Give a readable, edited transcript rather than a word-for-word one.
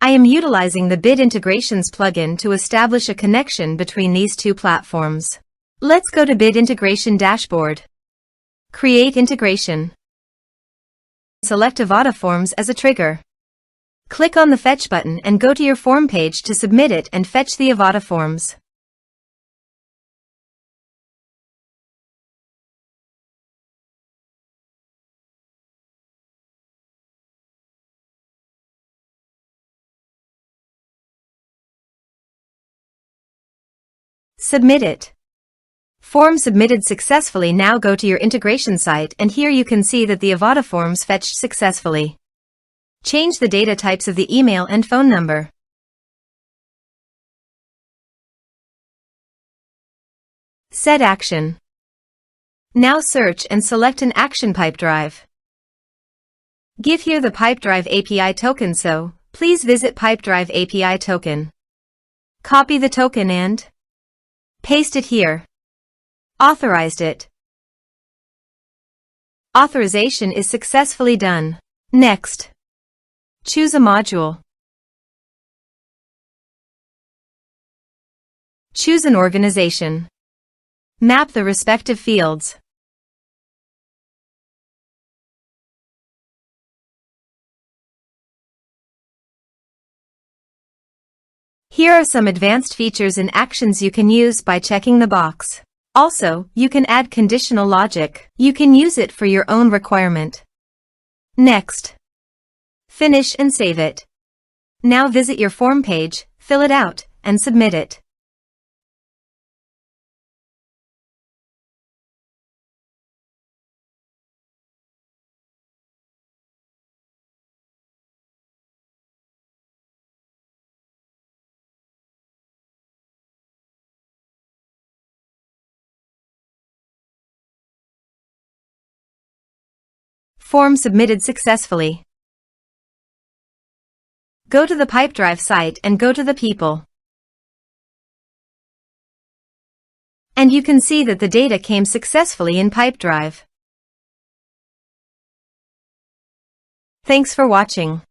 I am utilizing the Bit Integrations plugin to establish a connection between these two platforms. Let's go to Bit Integration Dashboard. Create integration. Select Avada Forms as a trigger. Click on the Fetch button and go to your form page to submit it and fetch the Avada Forms. Submit it. Form submitted successfully. Now go to your integration site and here you can see that the Avada Forms fetched successfully. Change the data types of the email and phone number. Set action. Now search and select an action Pipedrive. Give here the Pipedrive API token, so please visit Pipedrive API token. Copy the token and paste it here. Authorized it. Authorization is successfully done. Next, choose a module. Choose an organization. Map the respective fields. Here are some advanced features and actions you can use by checking the box. Also, you can add conditional logic. You can use it for your own requirement. Next, finish and save it. Now visit your form page, fill it out, and submit it. Form submitted successfully. Go to the Pipedrive site and go to the people. And you can see that the data came successfully in Pipedrive. Thanks for watching.